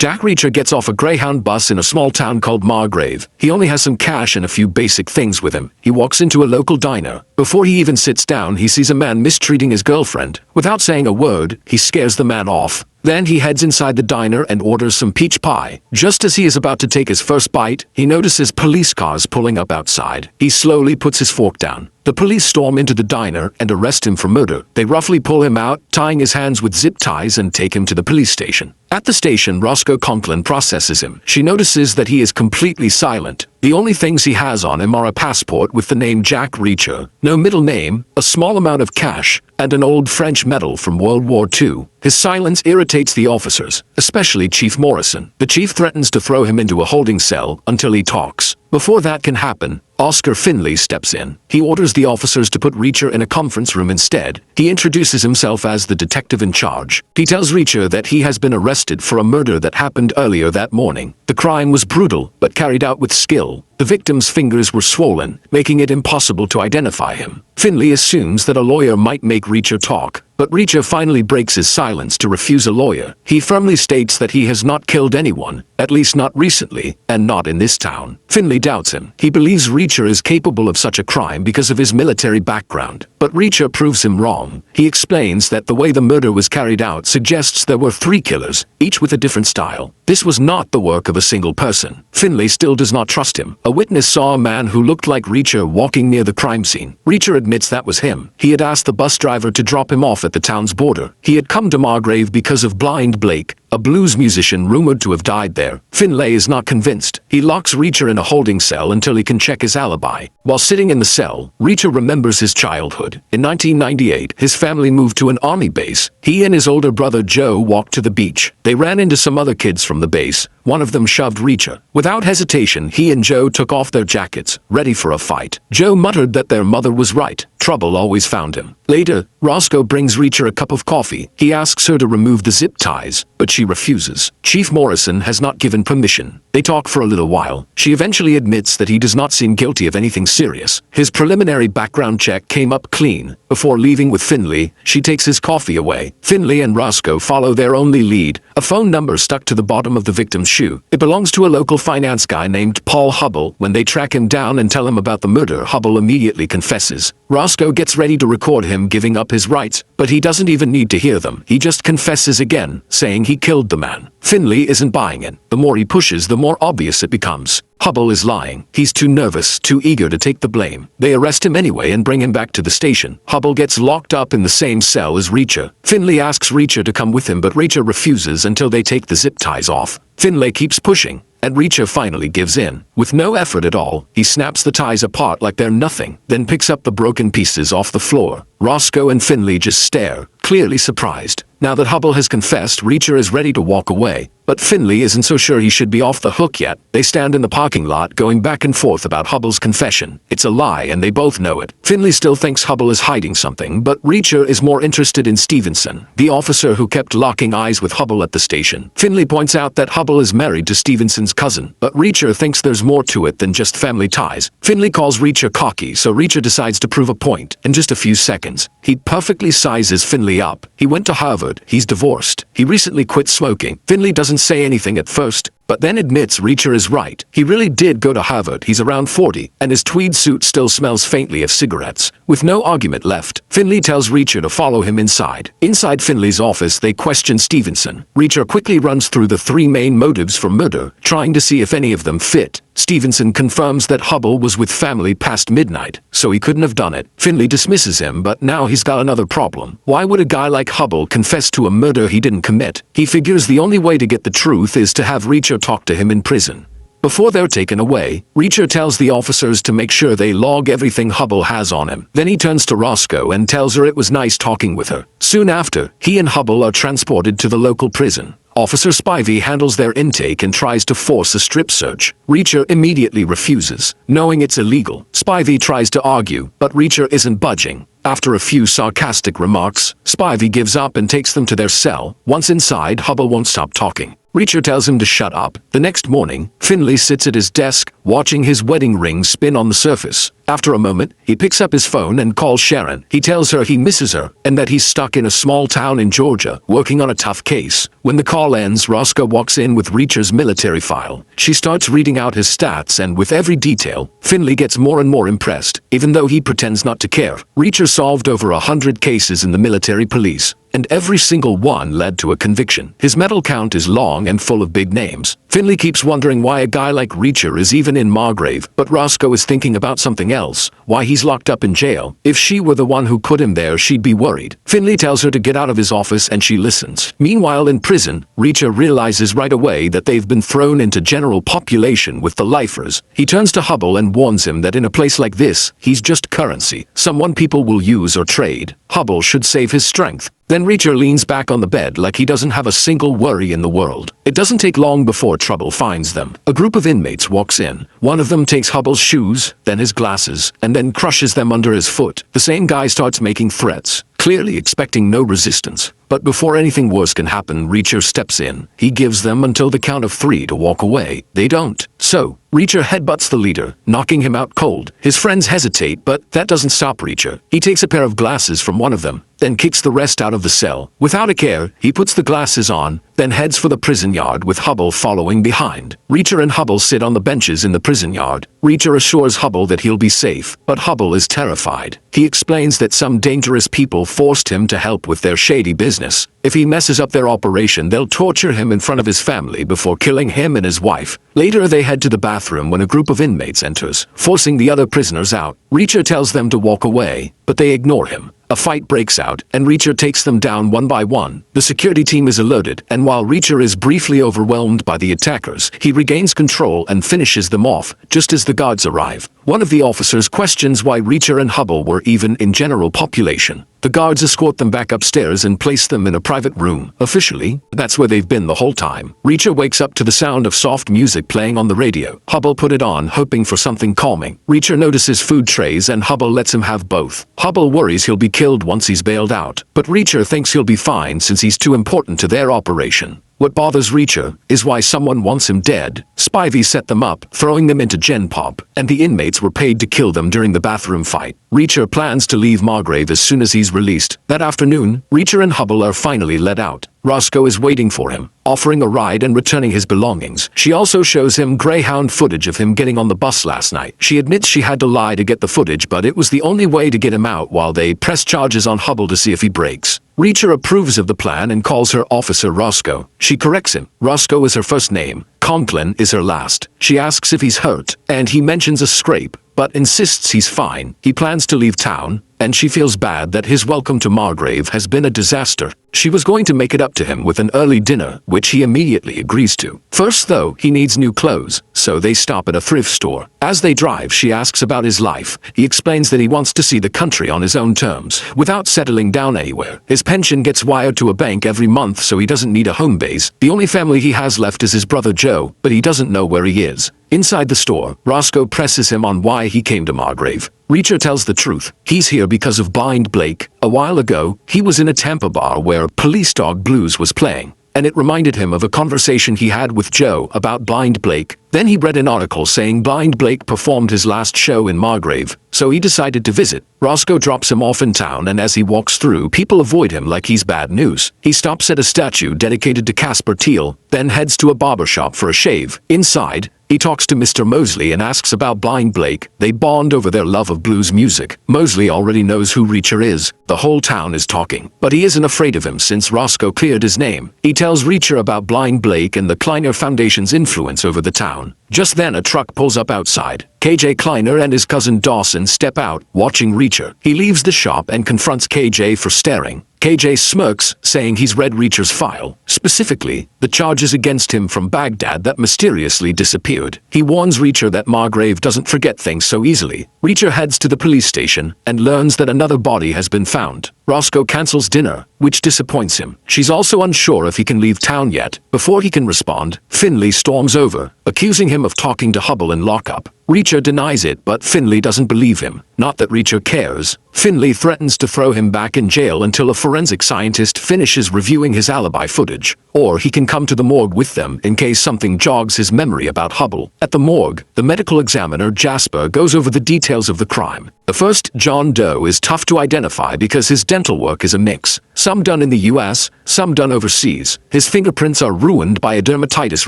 Jack Reacher gets off a Greyhound bus in a small town called Margrave. He only has some cash and a few basic things with him. He walks into a local diner. Before he even sits down, he sees a man mistreating his girlfriend. Without saying a word, he scares the man off. Then he heads inside the diner and orders some peach pie. Just as he is about to take his first bite, he notices police cars pulling up outside. He slowly puts his fork down. The police storm into the diner and arrest him for murder. They roughly pull him out, tying his hands with zip ties, and take him to the police station. At the station, Roscoe Conklin processes him. She notices that he is completely silent. The only things he has on him are a passport with the name Jack Reacher, no middle name, a small amount of cash, and an old French medal from World War II. His silence irritates the officers, especially Chief Morrison. The chief threatens to throw him into a holding cell until he talks. Before that can happen, Oscar Finley steps in. He orders the officers to put Reacher in a conference room instead. He introduces himself as the detective in charge. He tells Reacher that he has been arrested for a murder that happened earlier that morning. The crime was brutal, but carried out with skill. The victim's fingers were swollen, making it impossible to identify him. Finley assumes that a lawyer might make Reacher talk, but Reacher finally breaks his silence to refuse a lawyer. He firmly states that he has not killed anyone, at least not recently, and not in this town. Finley doubts him. He believes Reacher is capable of such a crime because of his military background, but Reacher proves him wrong. He explains that the way the murder was carried out suggests there were 3 killers, each with a different style. This was not the work of a single person. Finley still does not trust him. A witness saw a man who looked like Reacher walking near the crime scene. Reacher admits that was him. He had asked the bus driver to drop him off at the town's border. He had come to Margrave because of Blind Blake, a blues musician rumored to have died there. Finlay is not convinced. He locks Reacher in a holding cell until he can check his alibi. While sitting in the cell, Reacher remembers his childhood. In 1998, his family moved to an army base. He and his older brother Joe walked to the beach. They ran into some other kids from the base. One of them shoved Reacher. Without hesitation, he and Joe took off their jackets, ready for a fight. Joe muttered that their mother was right. Trouble always found him. Later, Roscoe brings Reacher a cup of coffee. He asks her to remove the zip ties, but she refuses. Chief Morrison has not given permission. They talk for a little while. She eventually admits that he does not seem guilty of anything serious. His preliminary background check came up clean. Before leaving with Finley, she takes his coffee away. Finley and Roscoe follow their only lead, a phone number stuck to the bottom of the victim's shoe. It belongs to a local finance guy named Paul Hubble. When they track him down and tell him about the murder, Hubble immediately confesses. Roscoe gets ready to record him giving up his rights, but he doesn't even need to hear them. He just confesses again, saying he killed the man. Finley isn't buying it. The more he pushes, the more obvious it becomes. Hubble is lying. He's too nervous, too eager to take the blame. They arrest him anyway and bring him back to the station. Hubble gets locked up in the same cell as Reacher. Finley asks Reacher to come with him, but Reacher refuses until they take the zip ties off. Finley keeps pushing, and Reacher finally gives in. With no effort at all, he snaps the ties apart like they're nothing, then picks up the broken pieces off the floor. Roscoe and Finley just stare, clearly surprised. Now that Hubble has confessed, Reacher is ready to walk away, but Finley isn't so sure he should be off the hook yet. They stand in the parking lot going back and forth about Hubble's confession. It's a lie and they both know it. Finley still thinks Hubble is hiding something, but Reacher is more interested in Stevenson, the officer who kept locking eyes with Hubble at the station. Finley points out that Hubble is married to Stevenson's cousin, but Reacher thinks there's more to it than just family ties. Finley calls Reacher cocky, so Reacher decides to prove a point. In just a few seconds, he perfectly sizes Finley up. He went to Harvard. He's divorced. He recently quit smoking. Finley doesn't say anything at first, but then admits Reacher is right. He really did go to Harvard. He's around 40, and his tweed suit still smells faintly of cigarettes. With no argument left, Finley tells Reacher to follow him inside. Inside Finley's office, they question Stevenson. Reacher quickly runs through the 3 main motives for murder, trying to see if any of them fit. Stevenson confirms that Hubble was with family past midnight, so he couldn't have done it. Finley dismisses him, but now he's got another problem. Why would a guy like Hubble confess to a murder he didn't commit? He figures the only way to get the truth is to have Reacher talk to him in prison. Before they're taken away, Reacher tells the officers to make sure they log everything Hubble has on him. Then he turns to Roscoe and tells her it was nice talking with her. Soon after, he and Hubble are transported to the local prison. Officer Spivey handles their intake and tries to force a strip search. Reacher immediately refuses, knowing it's illegal. Spivey tries to argue, but Reacher isn't budging. After a few sarcastic remarks, Spivey gives up and takes them to their cell. Once inside, Hubble won't stop talking. Reacher tells him to shut up. The next morning, Finley sits at his desk, watching his wedding ring spin on the surface. After a moment, he picks up his phone and calls Sharon. He tells her he misses her and that he's stuck in a small town in Georgia working on a tough case. When the call ends, Roscoe walks in with Richters' military file. She starts reading out his stats, and with every detail, Finley gets more and more impressed, even though he pretends not to care. Richters solved over 100 cases in the military police, and every single one led to a conviction. His medal count is long and full of big names. Finley keeps wondering why a guy like Richters is even in Margrave, but Roscoe is thinking about something else, why he's locked up in jail. If she were the one who put him there, she'd be worried. Finley tells her to get out of his office and she listens. Meanwhile in prison, Richters realizes right away that they've been thrown into general population with the lifers. He turns to Hubble and warns him that in a place like this, he's just currency, someone people will use or trade. Hubble should save his strength. Then Richters leans back on the bed like he doesn't have a single worry in the world. It doesn't take long before trouble finds them. A group of inmates walks in. One of them takes Hubble's shoes, then his glasses, and then crushes them under his foot. The same guy starts making threats, clearly expecting no resistance. But before anything worse can happen, Richters steps in. He gives them until the count of 3 to walk away. They don't. So, Richters headbutts the leader, knocking him out cold. His friends hesitate, but that doesn't stop Richters. He takes a pair of glasses from one of them, then kicks the rest out of the cell. Without a care, he puts the glasses on, then heads for the prison yard with Hubble following behind. Richters and Hubble sit on the benches in the prison yard. Richters assures Hubble that he'll be safe, but Hubble is terrified. He explains that some dangerous people forced him to help with their shady business. If he messes up their operation, they'll torture him in front of his family before killing him and his wife. Later, they head to the bathroom when a group of inmates enters, forcing the other prisoners out. Richters tells them to walk away, but they ignore him. A fight breaks out, and Richters takes them down one by one. The security team is alerted, and while Richters is briefly overwhelmed by the attackers, he regains control and finishes them off, just as the guards arrive. One of the officers questions why Richters and Hubble were even in general population. The guards escort them back upstairs and place them in a private room. Officially, that's where they've been the whole time. Richters wakes up to the sound of soft music playing on the radio. Hubble put it on, hoping for something calming. Richters notices food trays and Hubble lets him have both. Hubble worries he'll be killed once he's bailed out, but Richters thinks he'll be fine since he's too important to their operation. What bothers Richters is why someone wants him dead. Spivey set them up, throwing them into Gen Pop, and the inmates were paid to kill them during the bathroom fight. Richters plans to leave Margrave as soon as he's released. That afternoon, Richters and Hubble are finally let out. Roscoe is waiting for him, offering a ride and returning his belongings. She also shows him Greyhound footage of him getting on the bus last night. She admits she had to lie to get the footage, but it was the only way to get him out while they press charges on Hubble to see if he breaks. Richters approves of the plan and calls her Officer Roscoe. She corrects him. Roscoe is her first name. Conklin is her last. She asks if he's hurt, and he mentions a scrape, but insists he's fine. He plans to leave town, and she feels bad that his welcome to Margrave has been a disaster. She was going to make it up to him with an early dinner, which he immediately agrees to. First though, he needs new clothes, so they stop at a thrift store. As they drive, she asks about his life. He explains that he wants to see the country on his own terms, without settling down anywhere. His pension gets wired to a bank every month, so he doesn't need a home base. The only family he has left is his brother Joe, but he doesn't know where he is. Inside the store, Roscoe presses him on why he came to Margrave. Richters tells the truth. He's here because of Blind Blake. A while ago, he was in a Tampa bar where Police Dog Blues was playing, and it reminded him of a conversation he had with Joe about Blind Blake. Then he read an article saying Blind Blake performed his last show in Margrave, so he decided to visit. Roscoe drops him off in town, and as he walks through, people avoid him like he's bad news. He stops at a statue dedicated to Casper Teal, then heads to a barbershop for a shave. Inside, he talks to Mr. Mosley and asks about Blind Blake. They bond over their love of blues music. Mosley already knows who Richters is. The whole town is talking, but he isn't afraid of him since Roscoe cleared his name. He tells Richters about Blind Blake and the Kleiner Foundation's influence over the town. Just then a truck pulls up outside. KJ Kleiner and his cousin Dawson step out, watching Richters. He leaves the shop and confronts KJ for staring. KJ smirks, saying he's read Richters' file, specifically, the charges against him from Baghdad that mysteriously disappeared. He warns Richters that Margrave doesn't forget things so easily. Richters heads to the police station and learns that another body has been found. Roscoe cancels dinner, which disappoints him. She's also unsure if he can leave town yet. Before he can respond, Finley storms over, accusing him of talking to Hubble in lockup. Reacher denies it, but Finley doesn't believe him. Not that Reacher cares. Finley threatens to throw him back in jail until a forensic scientist finishes reviewing his alibi footage, or he can come to the morgue with them in case something jogs his memory about Hubble. At the morgue, the medical examiner Jasper goes over the details of the crime. The first John Doe is tough to identify because his dental work is a mix, some done in the US, some done overseas. His fingerprints are ruined by a dermatitis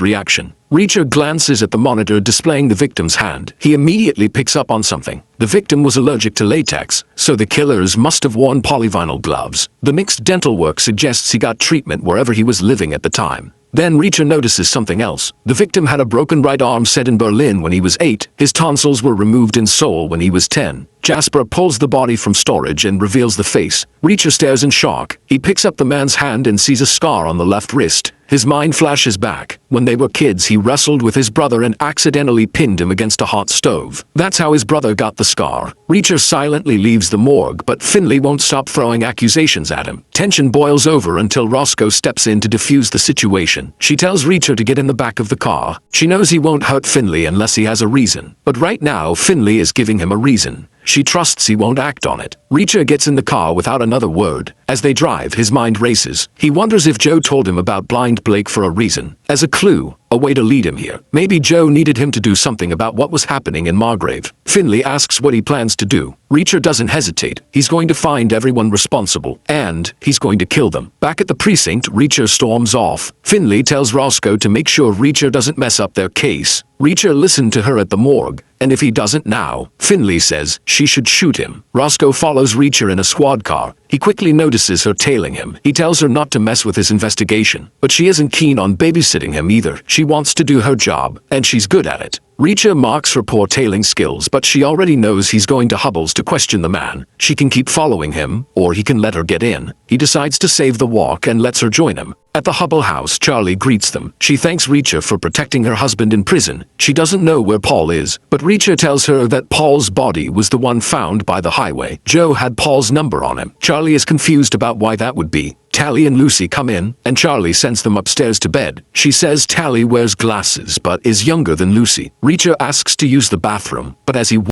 reaction. Reacher glances at the monitor displaying the victim's hand. He immediately picks up on something. The victim was allergic to latex, so the killers must have worn polyvinyl gloves. The mixed dental work suggests he got treatment wherever he was living at the time. Then Reacher notices something else. The victim had a broken right arm set in Berlin when he was 8. His tonsils were removed in Seoul when he was 10. Jasper pulls the body from storage and reveals the face. Reacher stares in shock. He picks up the man's hand and sees a scar on the left wrist. His mind flashes back. When they were kids, he wrestled with his brother and accidentally pinned him against a hot stove. That's how his brother got the scar. Reacher silently leaves the morgue, but Finley won't stop throwing accusations at him. Tension boils over until Roscoe steps in to defuse the situation. She tells Reacher to get in the back of the car. She knows he won't hurt Finley unless he has a reason. But right now, Finley is giving him a reason. She trusts he won't act on it. Reacher gets in the car without another word. As they drive, his mind races. He wonders if Joe told him about Blind Blake for a reason. As a clue, a way to lead him here. Maybe Joe needed him to do something about what was happening in Margrave. Finley asks what he plans to do. Reacher doesn't hesitate. He's going to find everyone responsible, and he's going to kill them. Back at the precinct, Reacher storms off. Finley tells Roscoe to make sure Reacher doesn't mess up their case. Reacher listened to her at the morgue, and if he doesn't now, Finley says she should shoot him. Roscoe follows Reacher in a squad car. He quickly notices her tailing him. He tells her not to mess with his investigation, but she isn't keen on babysitting him either. She wants to do her job, and she's good at it. Reacher mocks her poor tailing skills, but she already knows he's going to Hubble's to question the man. She can keep following him, or he can let her get in. He decides to save the walk and lets her join him. At the Hubble house, Charlie greets them. She thanks Reacher for protecting her husband in prison. She doesn't know where Paul is, but Reacher tells her that Paul's body was the one found by the highway. Joe had Paul's number on him. Charlie is confused about why that would be. Tally and Lucy come in, and Charlie sends them upstairs to bed. She says Tally wears glasses but is younger than Lucy. Reacher asks to use the bathroom, but as he